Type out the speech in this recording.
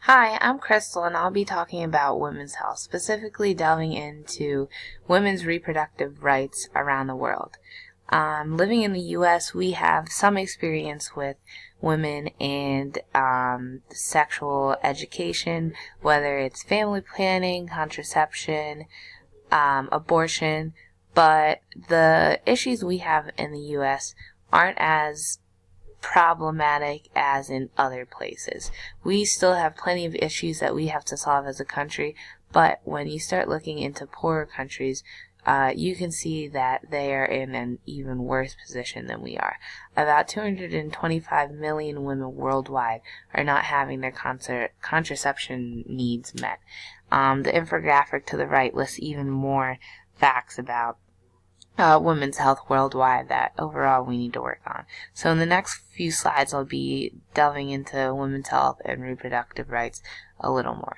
Hi, I'm Crystal, and I'll be talking about women's health, specifically delving into women's reproductive rights around the world. Living in the U.S., we have some experience with women and sexual education, whether it's family planning, contraception, abortion, but the issues we have in the U.S. aren't as problematic as in other places. We still have plenty of issues that we have to solve as a country, but when you start looking into poorer countries, you can see that they are in an even worse position than we are. About 225 million women worldwide are not having their contraception needs met. The infographic to the right lists even more facts about women's health worldwide that overall we need to work on. So in the next few slides, I'll be delving into women's health and reproductive rights a little more.